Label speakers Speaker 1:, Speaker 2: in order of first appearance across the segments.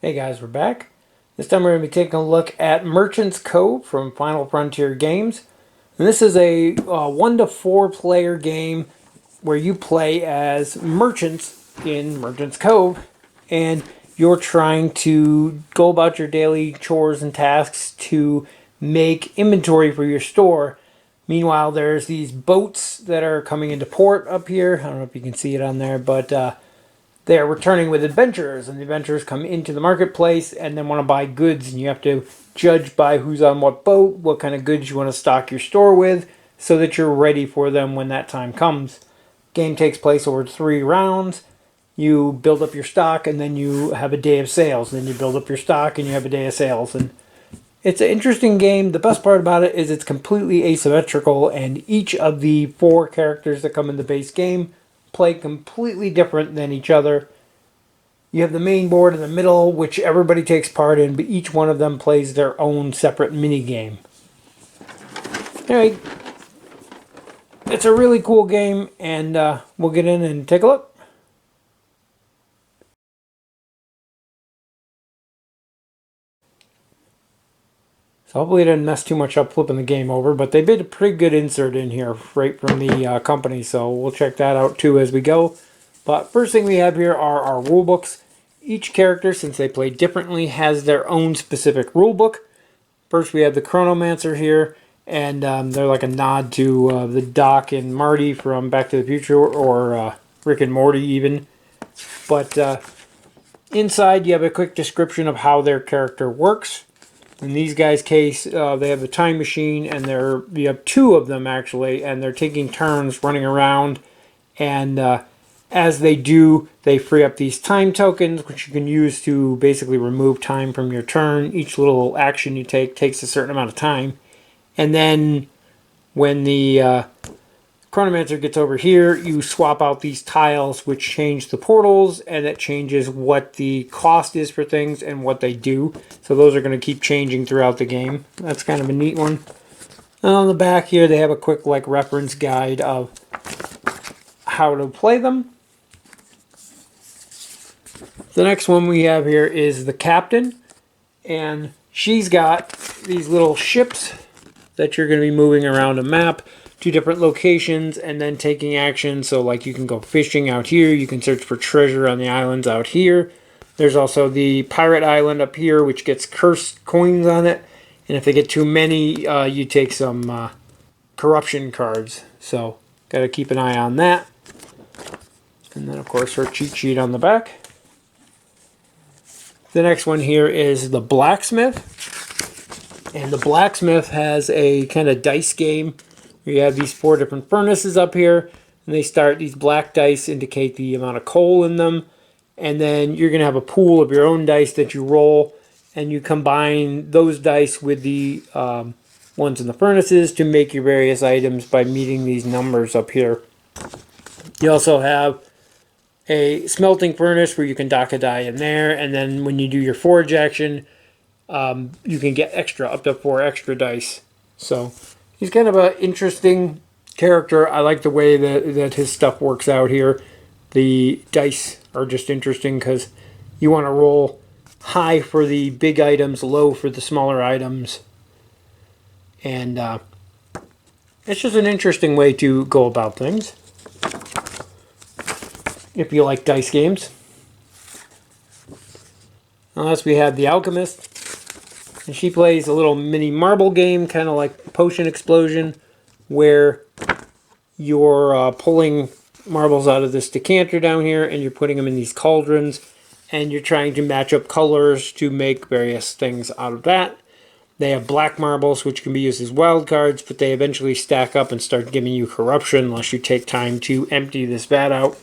Speaker 1: Hey guys, we're back. This time we're going to be taking a look at Merchant's Cove from Final Frontier Games. And this is a 1 to 4 player game where you play as merchants in Merchant's Cove. And you're trying to go about your daily chores and tasks to make inventory for your store. Meanwhile, there's these boats that are coming into port up here. I don't know if you can see it on there, but they are returning with adventurers, and the adventurers come into the marketplace and then want to buy goods, and you have to judge by who's on what boat, what kind of goods you want to stock your store with, so that you're ready for them when that time comes. Game takes place over 3 rounds. You build up your stock, and then you have a day of sales. And then you build up your stock, and you have a day of sales. And it's an interesting game. The best part about it is it's completely asymmetrical, and each of the 4 characters that come in the base game play completely different than each other. You have the main board in the middle, which everybody takes part in, but each one of them plays their own separate mini game. Anyway, it's a really cool game, and we'll get in and take a look. So hopefully it didn't mess too much up flipping the game over, but they did a pretty good insert in here right from the company, so we'll check that out too as we go. But first thing we have here are our rule books. Each character, since they play differently, has their own specific rule book. First we have the Chronomancer here, and they're like a nod to the Doc and Marty from Back to the Future, or Rick and Morty even. But inside you have a quick description of how their character works. In these guys' case, they have a time machine, and you have 2 of them actually, and they're taking turns running around, and as they do, they free up these time tokens, which you can use to basically remove time from your turn. Each little action you take takes a certain amount of time, and then when the Chronomancer gets over here, you swap out these tiles, which change the portals, and it changes what the cost is for things and what they do. So those are going to keep changing throughout the game. That's kind of a neat one. And on the back here, they have a quick reference guide of how to play them. The next one we have here is the Captain, and she's got these little ships that you're going to be moving around a map to different locations and then taking action. So like you can go fishing out here, you can search for treasure on the islands out here. There's also the pirate island up here, which gets cursed coins on it, and if they get too many, you take some corruption cards. So got to keep an eye on that. And then of course her cheat sheet on the back. The next one here is the Blacksmith, and the Blacksmith has a kind of dice game. You have these 4 different furnaces up here, and they start, these black dice indicate the amount of coal in them, and then you're going to have a pool of your own dice that you roll, and you combine those dice with the ones in the furnaces to make your various items by meeting these numbers up here. You also have a smelting furnace where you can dock a die in there, and then when you do your forge action, you can get up to 4 extra dice. So he's kind of an interesting character. I like the way that his stuff works out here. The dice are just interesting because you want to roll high for the big items, low for the smaller items. And it's just an interesting way to go about things, if you like dice games. Unless we have the Alchemist, and she plays a little mini marble game, kind of like Potion Explosion, where you're pulling marbles out of this decanter down here, and you're putting them in these cauldrons, and you're trying to match up colors to make various things out of that. They have black marbles, which can be used as wild cards, but they eventually stack up and start giving you corruption unless you take time to empty this vat out.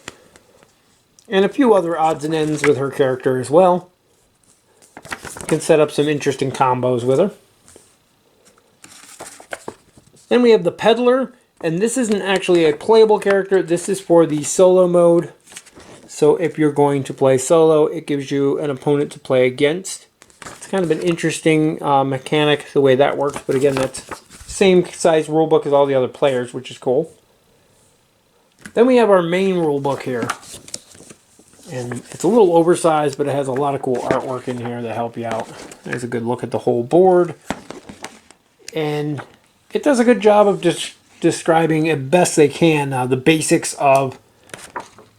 Speaker 1: And a few other odds and ends with her character as well. You can set up some interesting combos with her. Then we have the Peddler, and this isn't actually a playable character. This is for the solo mode. So if you're going to play solo, it gives you an opponent to play against. It's kind of an interesting mechanic, the way that works. But again, that's same size rulebook as all the other players, which is cool. Then we have our main rulebook here. And it's a little oversized, but it has a lot of cool artwork in here to help you out. There's a good look at the whole board. And it does a good job of just describing as best they can the basics of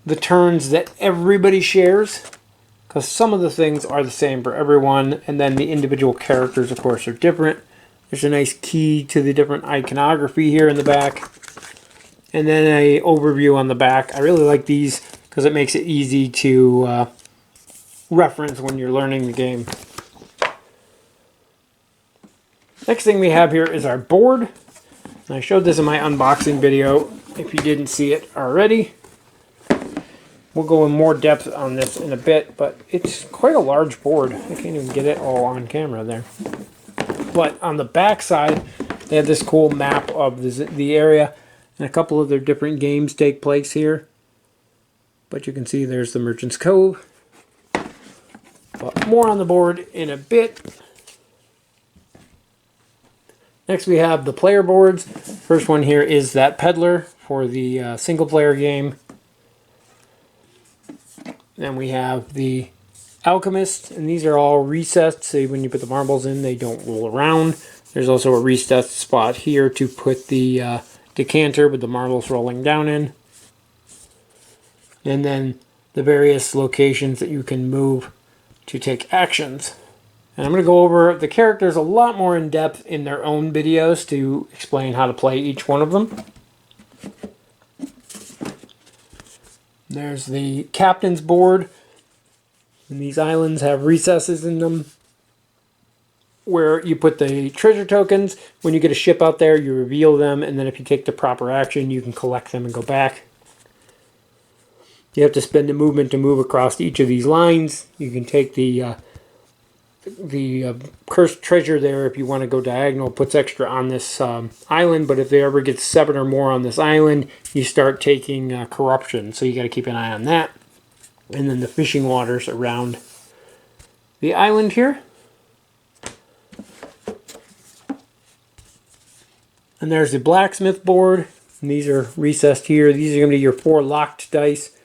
Speaker 1: the turns that everybody shares. Because some of the things are the same for everyone, and then the individual characters, of course, are different. There's a nice key to the different iconography here in the back. And then an overview on the back. I really like these because it makes it easy to reference when you're learning the game. Next thing we have here is our board. And I showed this in my unboxing video if you didn't see it already. We'll go in more depth on this in a bit, but it's quite a large board. I can't even get it all on camera there. But on the back side, they have this cool map of the area, and a couple of their different games take place here. But you can see there's the Merchant's Cove. But more on the board in a bit. Next we have the player boards. First one here is that Peddler for the single player game. Then we have the Alchemist, and these are all recessed, so when you put the marbles in, they don't roll around. There's also a recessed spot here to put the decanter with the marbles rolling down in. And then the various locations that you can move to take actions. And I'm going to go over the characters a lot more in depth in their own videos to explain how to play each one of them. There's the captain's board, and these islands have recesses in them where you put the treasure tokens. When you get a ship out there, you reveal them, and then if you take the proper action, you can collect them and go back. You have to spend a movement to move across each of these lines. You can take the cursed treasure there if you want to go diagonal. It puts extra on this island, but if there ever gets 7 or more on this island, you start taking corruption, so you got to keep an eye on that. And then the fishing waters around the island here. And there's the blacksmith board, and these are recessed here. These are going to be your 4 locked dice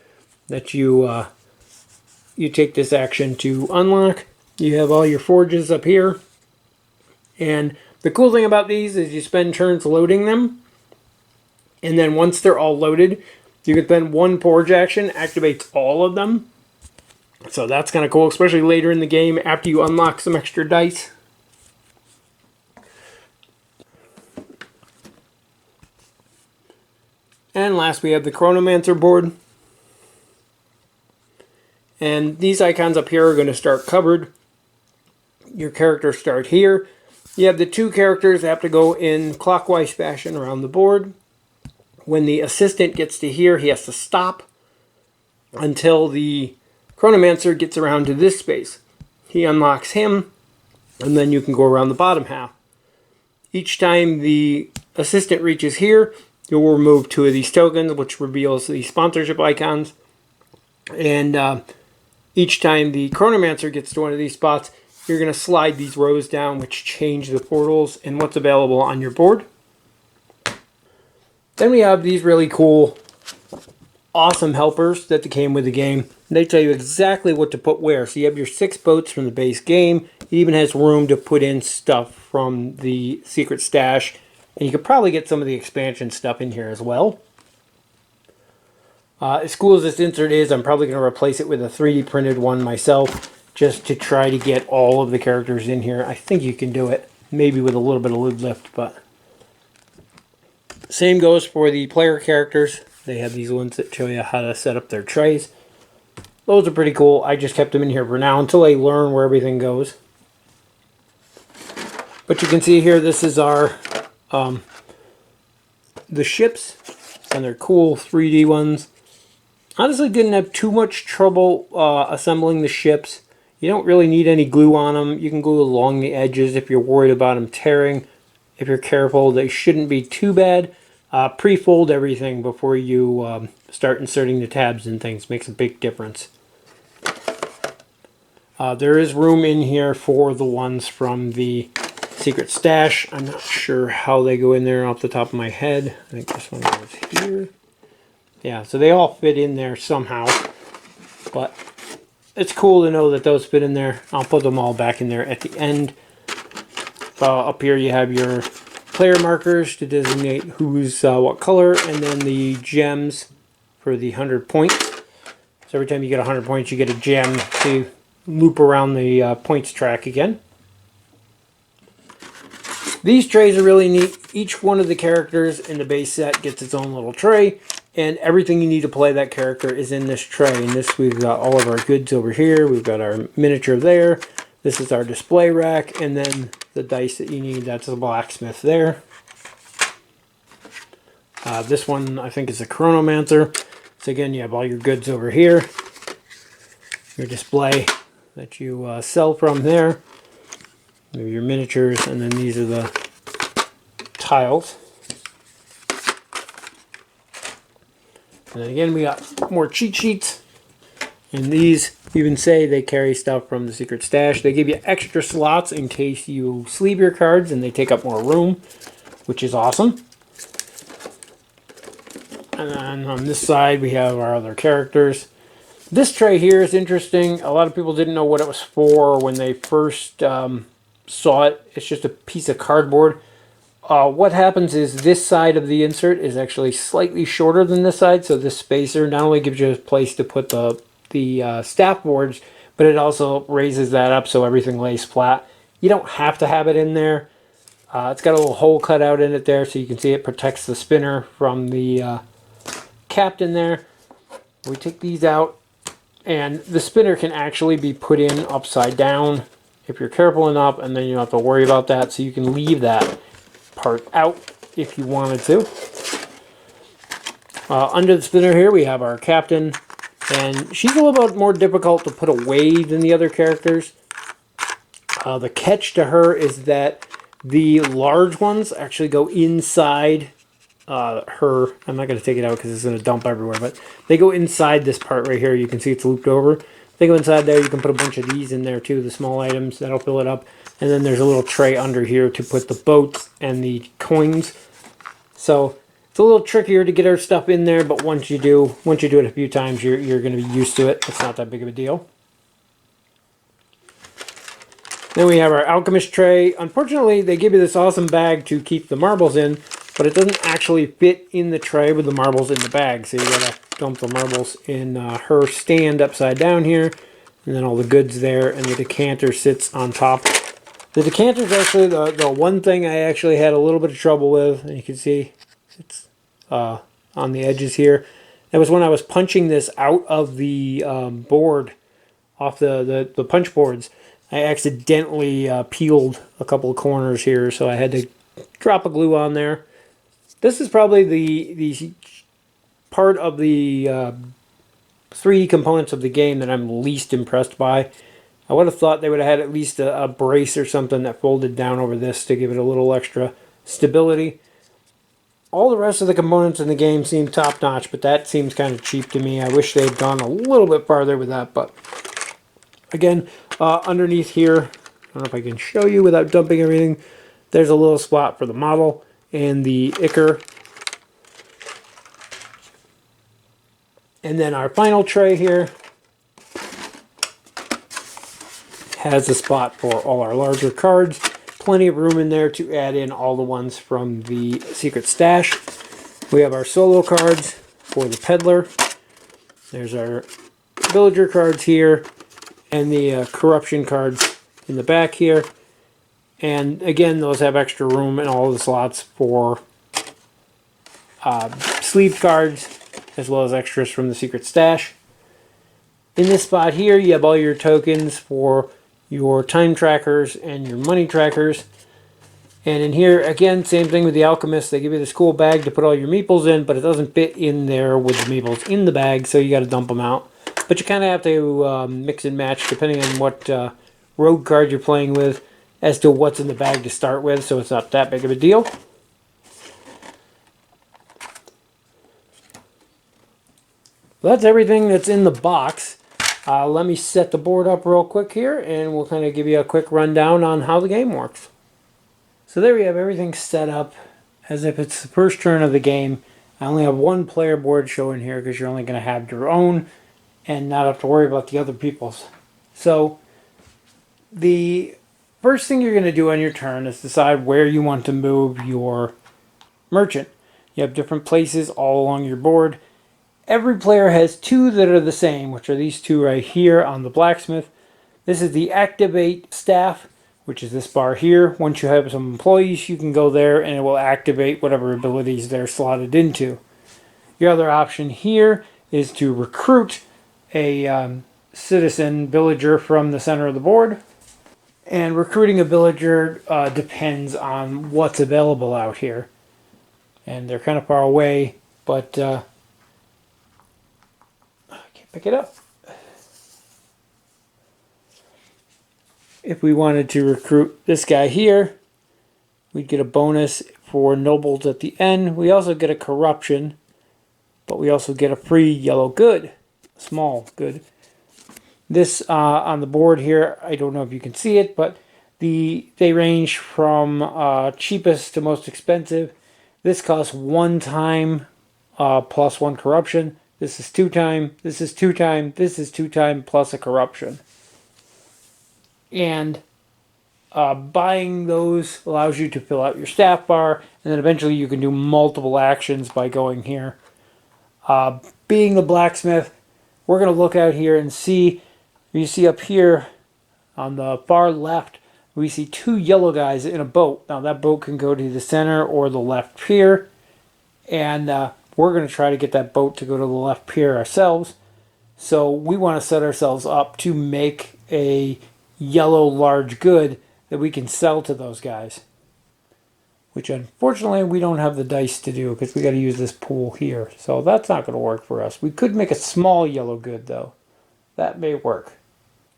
Speaker 1: that you take this action to unlock. You have all your forges up here. And the cool thing about these is you spend turns loading them. And then once they're all loaded, you can spend 1 forge action, activates all of them. So that's kind of cool, especially later in the game after you unlock some extra dice. And last we have the Chronomancer board. And these icons up here are going to start covered. Your characters start here. You have the 2 characters that have to go in clockwise fashion around the board. When the assistant gets to here, he has to stop until the Chronomancer gets around to this space. He unlocks him, and then you can go around the bottom half. Each time the assistant reaches here, you'll remove 2 of these tokens, which reveals the sponsorship icons. And each time the Chronomancer gets to one of these spots, you're going to slide these rows down, which change the portals and what's available on your board. Then we have these really cool, awesome helpers that came with the game. They tell you exactly what to put where. So you have your 6 boats from the base game. It even has room to put in stuff from the secret stash. And you could probably get some of the expansion stuff in here as well. As cool as this insert is, I'm probably going to replace it with a 3D printed one myself, just to try to get all of the characters in here. I think you can do it, maybe with a little bit of lid lift, but same goes for the player characters. They have these ones that show you how to set up their trays. Those are pretty cool. I just kept them in here for now until I learn where everything goes. But you can see here, this is our the ships, and they're cool 3D ones. Honestly, didn't have too much trouble assembling the ships. You don't really need any glue on them. You can glue along the edges if you're worried about them tearing. If you're careful, they shouldn't be too bad. Pre-fold everything before you start inserting the tabs and things. Makes a big difference. There is room in here for the ones from the secret stash. I'm not sure how they go in there off the top of my head. I think this one goes here. Yeah, so they all fit in there somehow. but it's cool to know that those fit in there. I'll put them all back in there at the end. Up here you have your player markers to designate who's what color, and then the gems for the 100 points. So every time you get 100 points, you get a gem to loop around the points track again. These trays are really neat. Each one of the characters in the base set gets its own little tray, and everything you need to play that character is in this tray. In this, we've got all of our goods over here. We've got our miniature there. This is our display rack, and then the dice that you need, that's the blacksmith there. This one, I think, is a chronomancer. So again, you have all your goods over here. Your display that you sell from there. Your miniatures, and then these are the tiles. And then again, we got more cheat sheets. And these even say they carry stuff from the secret stash. They give you extra slots in case you sleeve your cards and they take up more room, which is awesome. And then on this side, we have our other characters. This tray here is interesting. A lot of people didn't know what it was for when they first saw it. It's just a piece of cardboard. What happens is this side of the insert is actually slightly shorter than this side, so this spacer not only gives you a place to put the staff boards, but it also raises that up so everything lays flat. You don't have to have it in there. It's got a little hole cut out in it there so you can see it protects the spinner from the captain there. We take these out, and the spinner can actually be put in upside down if you're careful enough, and then you don't have to worry about that, so you can leave that part out if you wanted to. Under the spinner here we have our captain, and she's a little bit more difficult to put away than the other characters. The catch to her is that the large ones actually go inside her. I'm not going to take it out because it's going to dump everywhere, but they go inside this part right here. You can see it's looped over. They go inside there. You can put a bunch of these in there too, the small items. That'll fill it up. And then there's a little tray under here to put the boats and the coins. So it's a little trickier to get our stuff in there, but once you do it a few times, you're going to be used to it. It's not that big of a deal. Then we have our alchemist tray. Unfortunately, they give you this awesome bag to keep the marbles in, but it doesn't actually fit in the tray with the marbles in the bag. So you gotta dump the marbles in her stand upside down here, and then all the goods there, and the decanter sits on top. The decanter is actually the one thing I actually had a little bit of trouble with. And you can see it's on the edges here. That was when I was punching this out of the board, off the punch boards. I accidentally peeled a couple of corners here, so I had to drop a glue on there. This is probably the part of the 3D components of the game that I'm least impressed by. I would have thought they would have had at least a brace or something that folded down over this to give it a little extra stability. All the rest of the components in the game seem top-notch, but that seems kind of cheap to me. I wish they had gone a little bit farther with that, but again, underneath here, I don't know if I can show you without dumping everything, there's a little spot for the model and the ichor. And then our final tray here has a spot for all our larger cards. Plenty of room in there to add in all the ones from the secret stash. We have our solo cards for the peddler. There's our villager cards here, and the corruption cards in the back here. And again, those have extra room in all the slots for sleeved cards, as well as extras from the secret stash. In this spot here, you have all your tokens for your time trackers and your money trackers. And in here, again, same thing with the alchemist. They give you this cool bag to put all your meeples in, but it doesn't fit in there with the meeples in the bag, so you got to dump them out. But you kind of have to mix and match depending on what rogue card you're playing with as to what's in the bag to start with, so it's not that big of a deal. Well, that's everything that's in the box. Let me set the board up real quick here, and we'll kind of give you a quick rundown on how the game works. So there we have everything set up as if it's the first turn of the game. I only have one player board showing here because you're only going to have your own. and not have to worry about the other people's. So the first thing you're going to do on your turn is decide where you want to move your merchant. You have different places all along your board. Every player has two that are the same, which are these two right here on the blacksmith. This is the activate staff, which is this bar here. Once you have some employees, you can go there and it will activate whatever abilities they're slotted into. Your other option here is to recruit a citizen villager from the center of the board. And recruiting a villager depends on what's available out here. And they're kind of far away, but I can't pick it up. If we wanted to recruit this guy here, we'd get a bonus for nobles at the end. We also get a corruption, but we also get a free yellow good, small good. This on the board here, I don't know if you can see it, but they range from cheapest to most expensive. This costs 1 time plus 1 corruption. This is 2 time. This is 2 time. This is 2 time plus a corruption. And buying those allows you to fill out your staff bar, and then eventually you can do multiple actions by going here. Being the blacksmith, we're going to look out here and see. You see up here on the far left, we see 2 yellow guys in a boat. Now that boat can go to the center or the left pier, and we're going to try to get that boat to go to the left pier ourselves. So we want to set ourselves up to make a yellow large good that we can sell to those guys, which unfortunately we don't have the dice to do because we got to use this pool here. So that's not going to work for us. We could make a small yellow good though. That may work.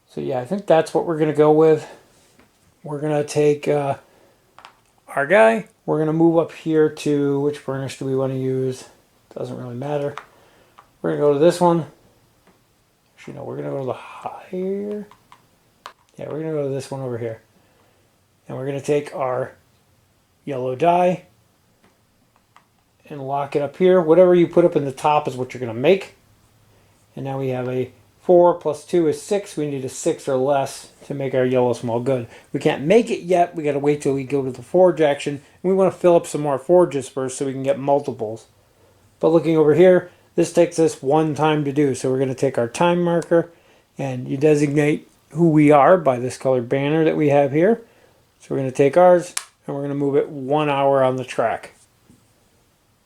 Speaker 1: So yeah, I think that's what we're going to go with. We're going to take our guy. We're going to move up here to, which furnace do we want to use? Doesn't really matter. We're going to go to this one. Actually, no, we're going to go to the higher. Yeah, we're going to go to this one over here. And we're going to take our yellow die and lock it up here. Whatever you put up in the top is what you're going to make. And now we have a 4 plus 2 is 6. We need a 6 or less to make our yellow small good. We can't make it yet. We got to wait till we go to the forge action. And we want to fill up some more forges first so we can get multiples. But looking over here, this takes us 1 time to do. So we're going to take our time marker and you designate who we are by this colored banner that we have here. So we're going to take ours and we're going to move it 1 hour on the track.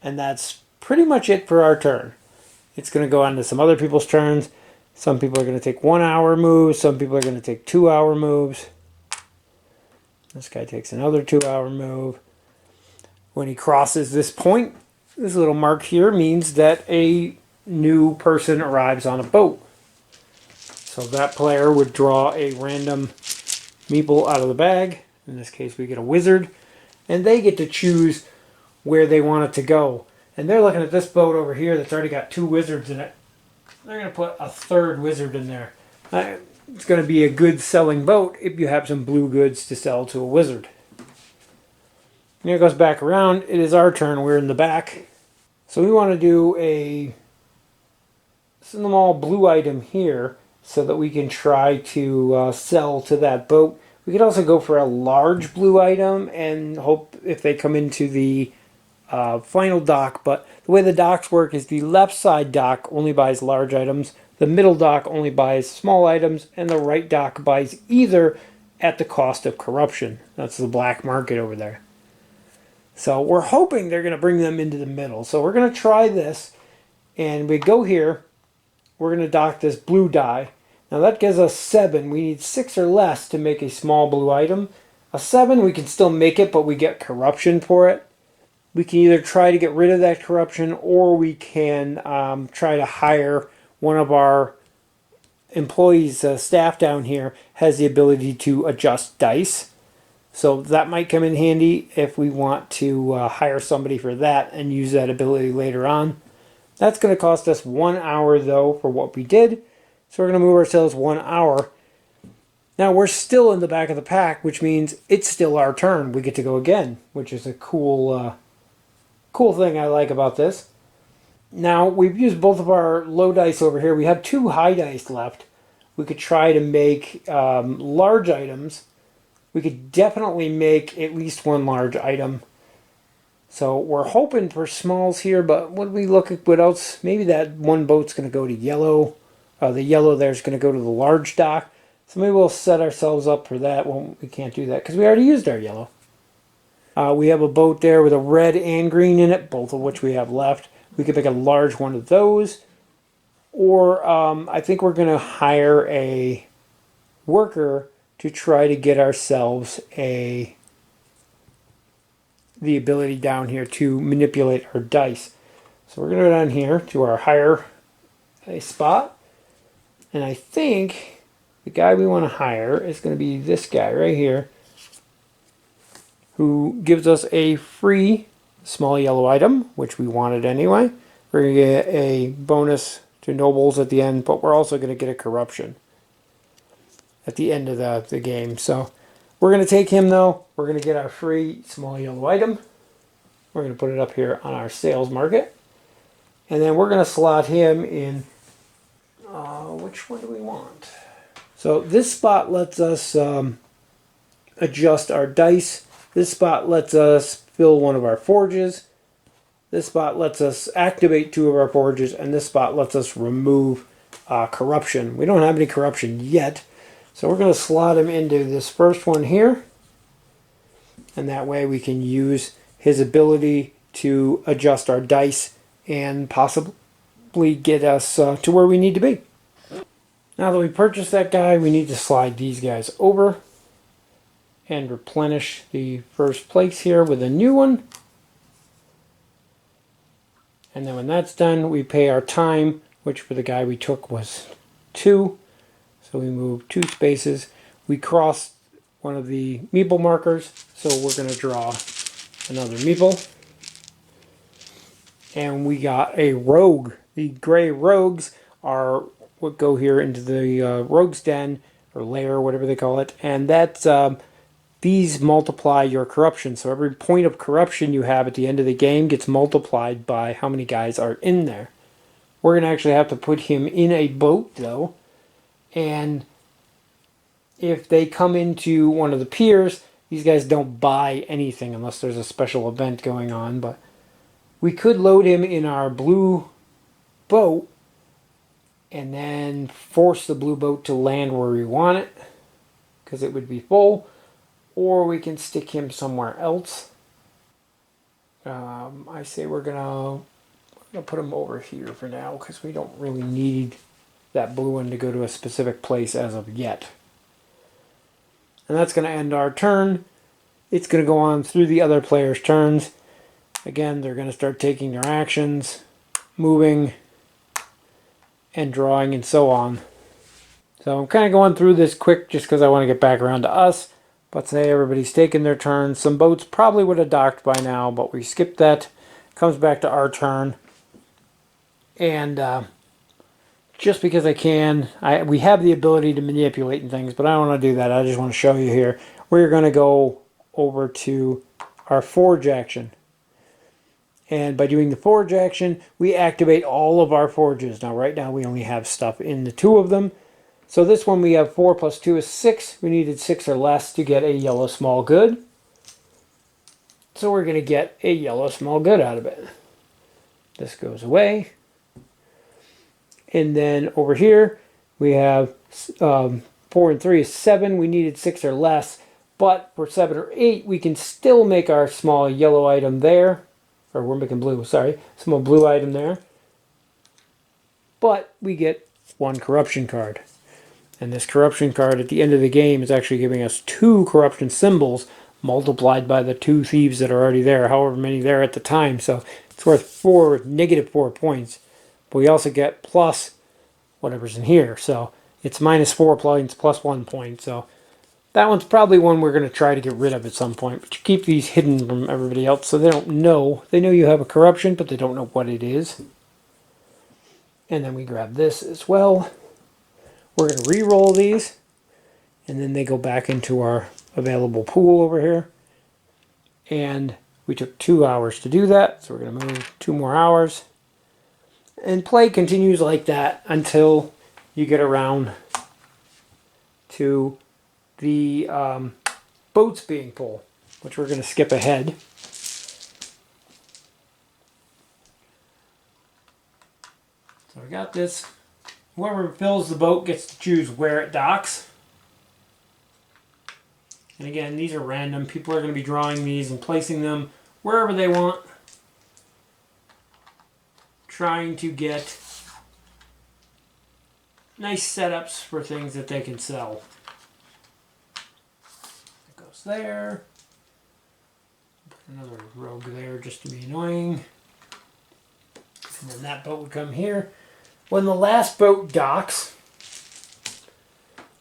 Speaker 1: And that's pretty much it for our turn. It's going to go on to some other people's turns. Some people are going to take 1 hour moves. Some people are going to take 2 hour moves. This guy takes another 2 hour move. When he crosses this point, this little mark here means that a new person arrives on a boat. So that player would draw a random meeple out of the bag. In this case, we get a wizard. And they get to choose where they want it to go. And they're looking at this boat over here that's already got 2 wizards in it. They're going to put a 3rd wizard in there. It's going to be a good selling boat if you have some blue goods to sell to a wizard. Here it goes back around. It is our turn. We're in the back. So we want to do a small blue item here so that we can try to sell to that boat. We could also go for a large blue item and hope if they come into the final dock, but the way the docks work is the left side dock only buys large items, the middle dock only buys small items, and the right dock buys either at the cost of corruption. That's the black market over there. So we're hoping they're going to bring them into the middle. So we're going to try this, and we go here. We're going to dock this blue die. Now that gives us 7. We need 6 or less to make a small blue item. A 7, we can still make it, but we get corruption for it. We can either try to get rid of that corruption, or we can try to hire one of our employees, staff down here, has the ability to adjust dice. So that might come in handy if we want to hire somebody for that and use that ability later on. That's going to cost us 1 hour, though, for what we did. So we're going to move ourselves 1 hour. Now we're still in the back of the pack, which means it's still our turn. We get to go again, which is a cool thing I like about this. Now, we've used both of our low dice over here. We have 2 high dice left. We could try to make large items. We could definitely make at least 1 large item. So we're hoping for smalls here, but when we look at what else, maybe that 1 boat's going to go to yellow. The yellow there's going to go to the large dock. So maybe we'll set ourselves up for that. Well, we can't do that because we already used our yellow. We have a boat there with a red and green in it, both of which we have left. We could make a large one of those. Or I think we're going to hire a worker to try to get ourselves the ability down here to manipulate our dice. So we're going to go down here to our hire a spot. And I think the guy we want to hire is going to be this guy right here, who gives us a free small yellow item, which we wanted anyway. We're going to get a bonus to nobles at the end, but we're also going to get a corruption at the end of the game. So we're going to take him though. We're going to get our free small yellow item. We're going to put it up here on our sales market. And then we're going to slot him in, which one do we want? So this spot lets us adjust our dice. This spot lets us fill one of our forges. This spot lets us activate 2 of our forges, and this spot lets us remove corruption. We don't have any corruption yet, so we're going to slot him into this first one here, and that way we can use his ability to adjust our dice and possibly get us to where we need to be. Now that we purchased that guy, we need to slide these guys over and replenish the first place here with a new one. And then when that's done, we pay our time, which for the guy we took was 2. So we move 2 spaces. We crossed one of the meeple markers, so we're going to draw another meeple. And we got a rogue. The gray rogues are what go here into the rogue's den, or lair, whatever they call it. And that's these multiply your corruption. So every point of corruption you have at the end of the game gets multiplied by how many guys are in there. We're going to actually have to put him in a boat, though. And if they come into one of the piers, these guys don't buy anything unless there's a special event going on. But we could load him in our blue boat and then force the blue boat to land where we want it, because it would be full. Or we can stick him somewhere else. I say we're gonna put him over here for now, because we don't really need that blue one to go to a specific place as of yet. And that's going to end our turn. It's going to go on through the other players' turns. Again, they're going to start taking their actions, moving, and drawing, and so on. So I'm kind of going through this quick just because I want to get back around to us. But say everybody's taken their turn. Some boats probably would have docked by now, but we skipped that. Comes back to our turn. And just because I can, we have the ability to manipulate and things, but I don't want to do that. I just want to show you here. We're going to go over to our forge action. And by doing the forge action, we activate all of our forges. Now, right now, we only have stuff in the 2 of them. So this one we have 4 plus 2 is 6. We needed 6 or less to get a yellow small good. So we're going to get a yellow small good out of it. This goes away. And then over here we have 4 and 3 is 7. We needed 6 or less. But for 7 or 8 we can still make our small yellow item there. Or we're making blue, sorry. Small blue item there. But we get 1 corruption card. And this corruption card at the end of the game is actually giving us 2 corruption symbols multiplied by the 2 thieves that are already there, however many there at the time. So it's worth negative 4 points. But we also get plus whatever's in here. So it's minus 4 points plus 1 point. So that one's probably one we're going to try to get rid of at some point. But you keep these hidden from everybody else so they don't know. They know you have a corruption, but they don't know what it is. And then we grab this as well. We're going to re-roll these, and then they go back into our available pool over here. And we took 2 hours to do that, so we're going to move 2 more hours. And play continues like that until you get around to the boats being pulled, which we're going to skip ahead. So we got this. Whoever fills the boat gets to choose where it docks. And again, these are random. People are going to be drawing these and placing them wherever they want. Trying to get nice setups for things that they can sell. It goes there. Put another rogue there just to be annoying. And then that boat would come here. When the last boat docks,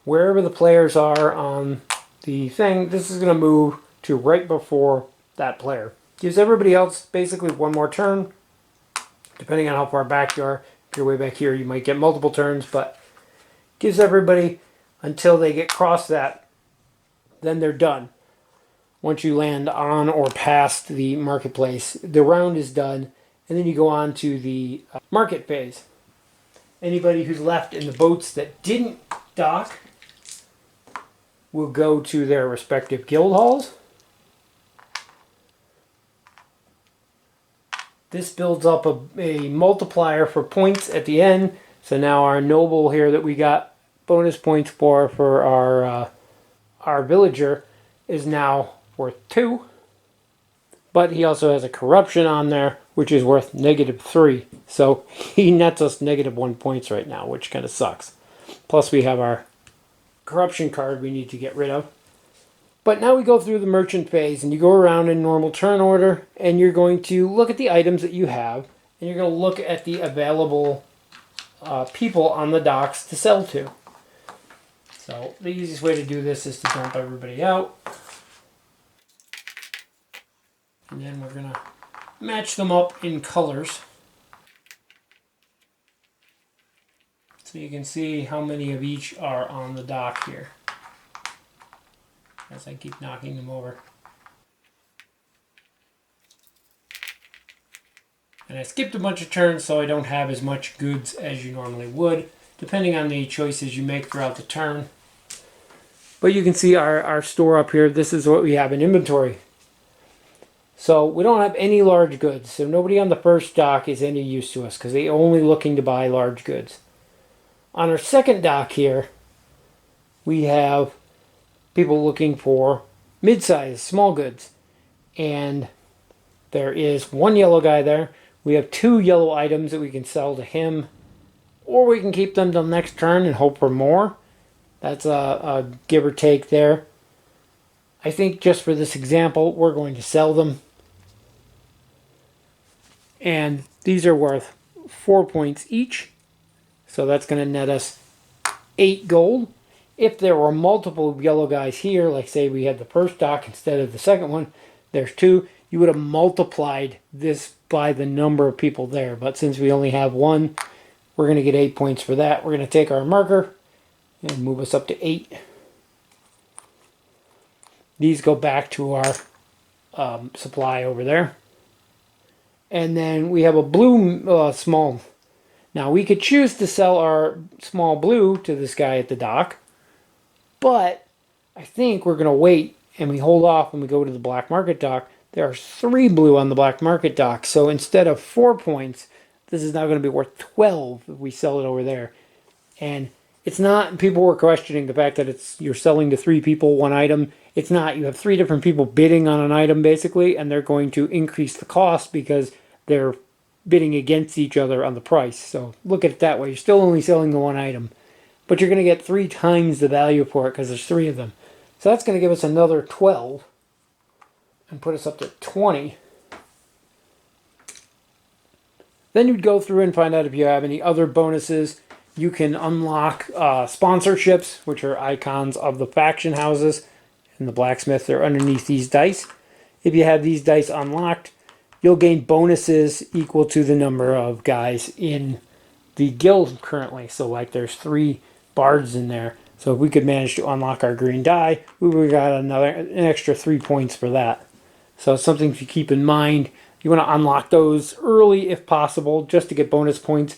Speaker 1: wherever the players are on the thing, this is going to move to right before that player. Gives everybody else basically one more turn, depending on how far back you are. If you're way back here, you might get multiple turns, but gives everybody until they get across that, then they're done. Once you land on or past the marketplace, the round is done, and then you go on to the market phase. Anybody who's left in the boats that didn't dock will go to their respective guild halls. This builds up a multiplier for points at the end. So now our noble here that we got bonus points for our villager is now worth 2. But he also has a corruption on there, which is worth -3. So he nets us -1 points right now, which kind of sucks. Plus we have our corruption card we need to get rid of. But now we go through the merchant phase, and you go around in normal turn order, and you're going to look at the items that you have, and you're going to look at the available people on the docks to sell to. So the easiest way to do this is to dump everybody out. And then we're going to match them up in colors. So you can see how many of each are on the dock here, as I keep knocking them over. And I skipped a bunch of turns so I don't have as much goods as you normally would, depending on the choices you make throughout the turn. But you can see our store up here. This is what we have in inventory. So we don't have any large goods. So nobody on the first dock is any use to us because they're only looking to buy large goods. On our second dock here, we have people looking for mid-size, small goods. And there is one yellow guy there. We have 2 yellow items that we can sell to him. Or we can keep them till next turn and hope for more. That's a give or take there. I think just for this example, we're going to sell them. And these are worth 4 points each. So that's going to net us 8 gold. If there were multiple yellow guys here, like say we had the first dock instead of the second one, there's 2, you would have multiplied this by the number of people there. But since we only have 1, we're going to get 8 points for that. We're going to take our marker and move us up to 8. These go back to our supply over there. And then we have a blue small. Now we could choose to sell our small blue to this guy at the dock. But I think we're going to wait and we hold off when we go to the black market dock. There are 3 blue on the black market dock. So instead of 4 points, this is now going to be worth 12 if we sell it over there. And it's not, people were questioning the fact that you're selling to 3 people, 1 item. It's not. You have 3 different people bidding on an item basically, and they're going to increase the cost because they're bidding against each other on the price. So look at it that way. You're still only selling the 1 item, but you're going to get 3 times the value for it because there's 3 of them. So that's going to give us another 12 and put us up to 20. Then you'd go through and find out if you have any other bonuses. You can unlock sponsorships, which are icons of the faction houses. And the blacksmith, they're underneath these dice. If you have these dice unlocked, you'll gain bonuses equal to the number of guys in the guild currently. So like there's 3 bards in there. So if we could manage to unlock our green die, we would have got an extra 3 points for that. So it's something to keep in mind You want to unlock those early if possible, just to get bonus points.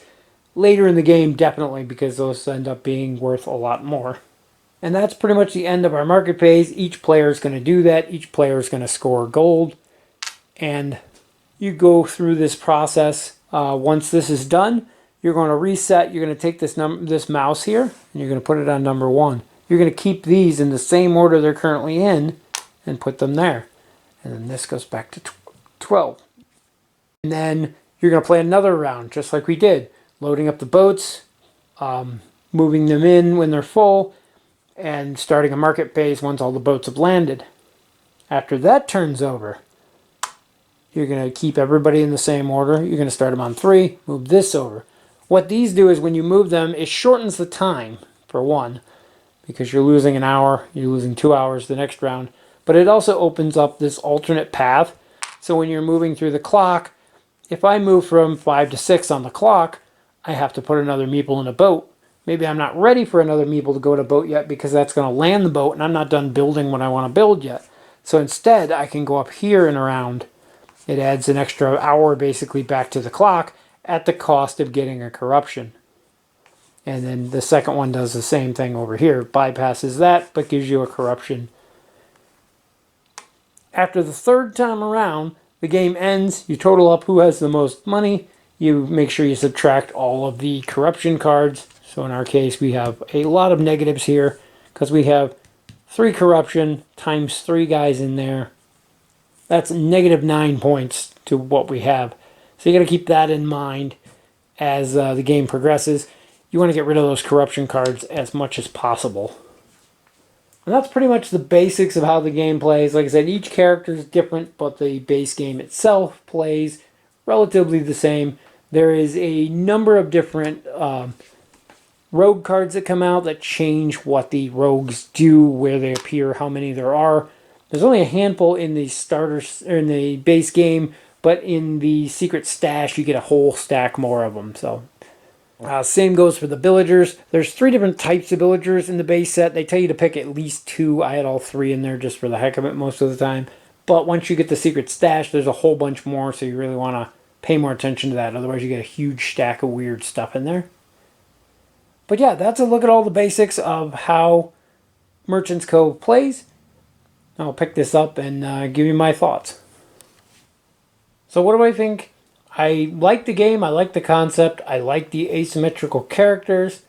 Speaker 1: Later in the game, definitely, because those end up being worth a lot more. And that's pretty much the end of our market phase. Each player is going to do that. Each player is going to score gold. And you go through this process. Once this is done, you're going to reset. You're going to take this mouse here, and you're going to put it on number 1. You're going to keep these in the same order they're currently in and put them there. And then this goes back to 12. And then you're going to play another round, just like we did. Loading up the boats, moving them in when they're full, and starting a market phase once all the boats have landed. After that turns over, you're going to keep everybody in the same order. You're going to start them on 3, move this over. What these do is when you move them, it shortens the time, for one, because you're losing an hour, you're losing 2 hours the next round. But it also opens up this alternate path. So when you're moving through the clock, if I move from 5 to 6 on the clock, I have to put another meeple in a boat. Maybe I'm not ready for another meeple to go to boat yet because that's going to land the boat and I'm not done building what I want to build yet. So instead, I can go up here and around. It adds an extra hour basically back to the clock at the cost of getting a corruption. And then the second one does the same thing over here. Bypasses that, but gives you a corruption. After the third time around, the game ends. You total up who has the most money. You make sure you subtract all of the corruption cards. So in our case, we have a lot of negatives here because we have 3 corruption times 3 guys in there. That's negative 9 points to what we have. So you got to keep that in mind as the game progresses. You want to get rid of those corruption cards as much as possible. And that's pretty much the basics of how the game plays. Like I said, each character is different, but the base game itself plays relatively the same. There is a number of different rogue cards that come out that change what the rogues do, where they appear, how many there are. There's only a handful in the starters or in the base game, but in the secret stash you get a whole stack more of them. So same goes for the villagers. There's 3 different types of villagers in the base set. They tell you to pick at least 2. I had all 3 in there just for the heck of it most of the time. But once you get the secret stash, there's a whole bunch more, so you really want to pay more attention to that. Otherwise you get a huge stack of weird stuff in there. But yeah, that's a look at all the basics of how Merchant's Cove plays. I'll pick this up and give you my thoughts. So what do I think? I like the game, I like the concept, I like the asymmetrical characters,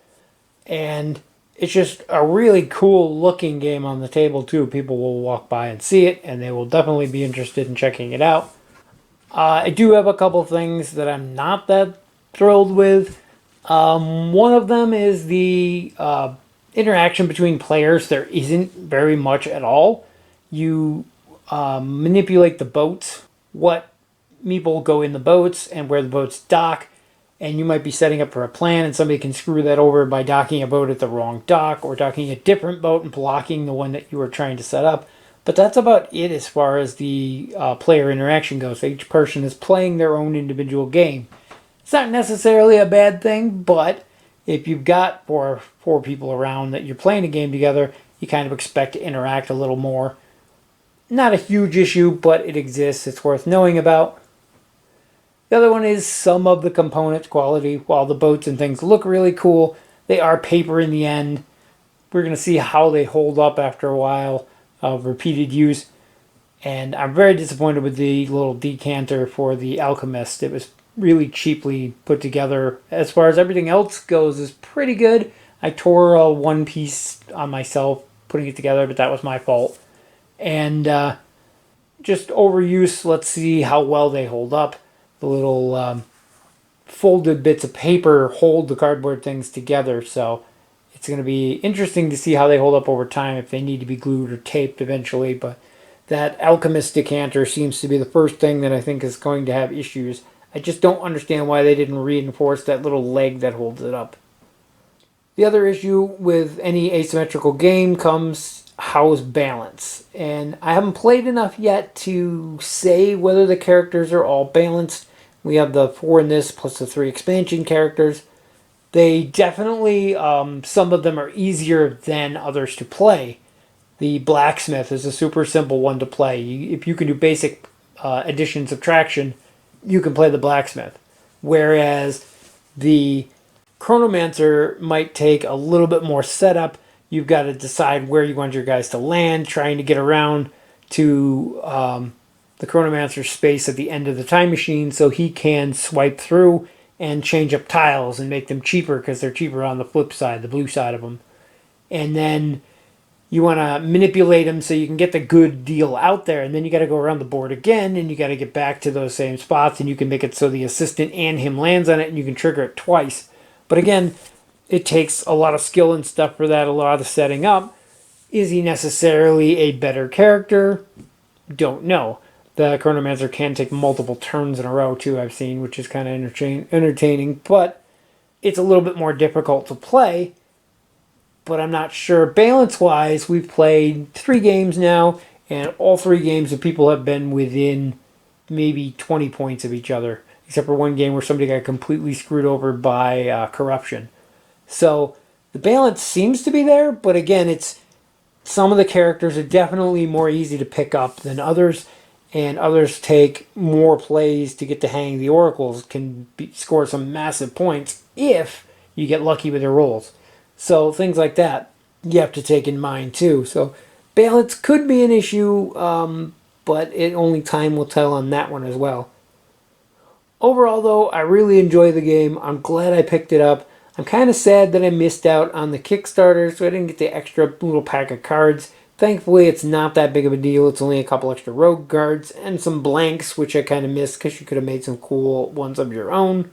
Speaker 1: and it's just a really cool looking game on the table too. People will walk by and see it, and they will definitely be interested in checking it out. I do have a couple things that I'm not that thrilled with. One of them is the interaction between players. There isn't very much at all. You manipulate the boats, what meeple go in the boats and where the boats dock, and you might be setting up for a plan and somebody can screw that over by docking a boat at the wrong dock or docking a different boat and blocking the one that you were trying to set up. But that's about it as far as the player interaction goes. Each person is playing their own individual game. It's not necessarily a bad thing, but if you've got four people around that you're playing a game together, you kind of expect to interact a little more. Not a huge issue, but it exists. It's worth knowing about. The other one is some of the component quality. While the boats and things look really cool, they are paper in the end. We're going to see how they hold up after a while of repeated use. And I'm very disappointed with the little decanter for the Alchemist. It was really cheaply put together. As far as everything else goes, is pretty good. I tore one piece on myself putting it together, but that was my fault. And just overuse. Let's see how well they hold up. The little folded bits of paper hold the cardboard things together, so it's going to be interesting to see how they hold up over time, if they need to be glued or taped eventually. But that Alchemist decanter seems to be the first thing that I think is going to have issues. I just don't understand why they didn't reinforce that little leg that holds it up. The other issue with any asymmetrical game comes how's balance. And I haven't played enough yet to say whether the characters are all balanced. We have the 4 in this plus the 3 expansion characters. They definitely, some of them are easier than others to play. The blacksmith is a super simple one to play. If you can do basic addition, subtraction, you can play the blacksmith. Whereas the chronomancer might take a little bit more setup. You've got to decide where you want your guys to land, trying to get around to the chronomancer's space at the end of the time machine so he can swipe through and change up tiles and make them cheaper because they're cheaper on the flip side, the blue side of them. And then you want to manipulate them so you can get the good deal out there, and then you got to go around the board again, and you got to get back to those same spots, and you can make it so the assistant and him lands on it, and you can trigger it twice. But again, it takes a lot of skill and stuff for that, a lot of setting up. Is he necessarily a better character? Don't know. The Chronomancer can take multiple turns in a row too, I've seen, which is kind of entertaining, but it's a little bit more difficult to play. But I'm not sure. Balance-wise, we've played 3 games now, and all 3 games the people have been within maybe 20 points of each other, except for one game where somebody got completely screwed over by corruption. So the balance seems to be there, but again, it's some of the characters are definitely more easy to pick up than others, and others take more plays to get the hang. The oracles can score some massive points if you get lucky with your rolls. So things like that you have to take in mind too. So balance could be an issue, but only time will tell on that one as well. Overall though, I really enjoy the game. I'm glad I picked it up. I'm kind of sad that I missed out on the Kickstarter, so I didn't get the extra little pack of cards. Thankfully, it's not that big of a deal. It's only a couple extra rogue cards and some blanks, which I kind of missed because you could have made some cool ones of your own.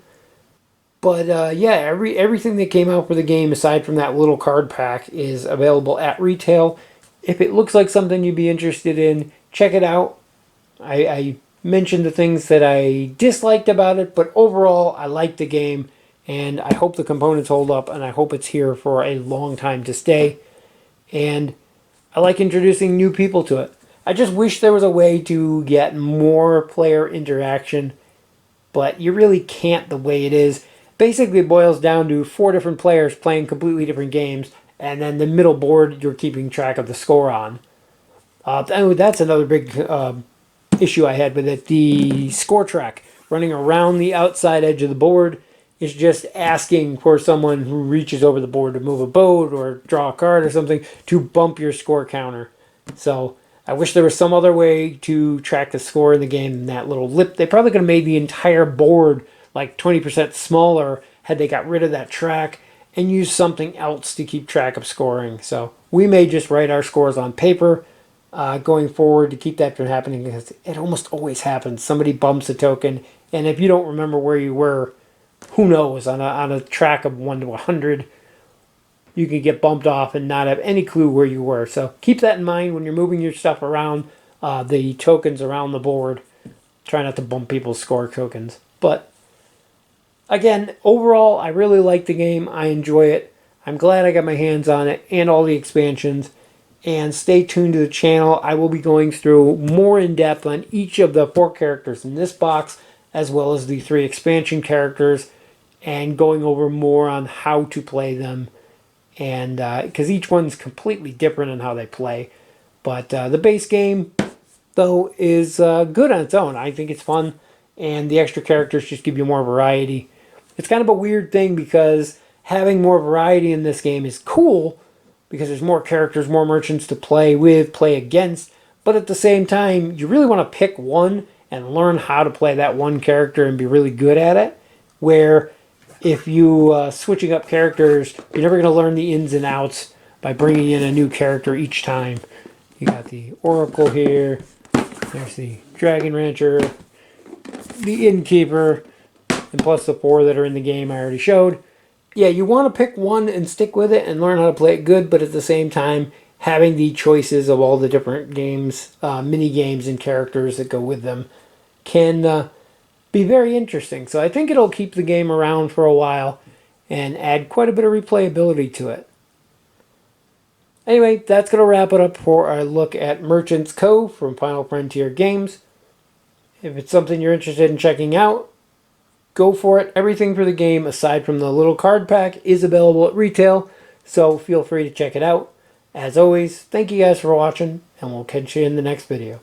Speaker 1: But yeah, everything that came out for the game, aside from that little card pack, is available at retail. If it looks like something you'd be interested in, check it out. I mentioned the things that I disliked about it, but overall, I like the game, and I hope the components hold up, and I hope it's here for a long time to stay. And I like introducing new people to it. I just wish there was a way to get more player interaction, but you really can't the way it is. Basically, it boils down to 4 different players playing completely different games, and then the middle board you're keeping track of the score on. That's another big issue I had with it. The score track running around the outside edge of the board is just asking for someone who reaches over the board to move a boat or draw a card or something to bump your score counter. So I wish there was some other way to track the score in the game than that little lip. They probably could have made the entire board like 20% smaller had they got rid of that track and used something else to keep track of scoring. So we may just write our scores on paper going forward to keep that from happening, because it almost always happens. Somebody bumps a token, and if you don't remember where you were, who knows, on a track of 1 to 100, you can get bumped off and not have any clue where you were. So keep that in mind when you're moving your stuff around, the tokens around the board. Try not to bump people's score tokens. But again, overall, I really like the game. I enjoy it. I'm glad I got my hands on it and all the expansions. And stay tuned to the channel. I will be going through more in depth on each of the 4 characters in this box, as well as the 3 expansion characters, and going over more on how to play them. And because each one's completely different in how they play. But the base game, though, is good on its own. I think it's fun, and the extra characters just give you more variety. It's kind of a weird thing because having more variety in this game is cool, because there's more characters, more merchants to play with, play against. But at the same time, you really want to pick one and learn how to play that one character and be really good at it. Where if you switching up characters, you're never going to learn the ins and outs by bringing in a new character each time. You got the Oracle here. There's the Dragon Rancher, the Innkeeper, and plus the 4 that are in the game I already showed. Yeah, you want to pick one and stick with it and learn how to play it good, but at the same time, having the choices of all the different games, mini games and characters that go with them can be very interesting. So I think it'll keep the game around for a while and add quite a bit of replayability to it. Anyway, that's going to wrap it up for our look at Merchant's Cove from Final Frontier Games. If it's something you're interested in checking out, go for it. Everything for the game, aside from the little card pack, is available at retail, so feel free to check it out. As always, thank you guys for watching, and we'll catch you in the next video.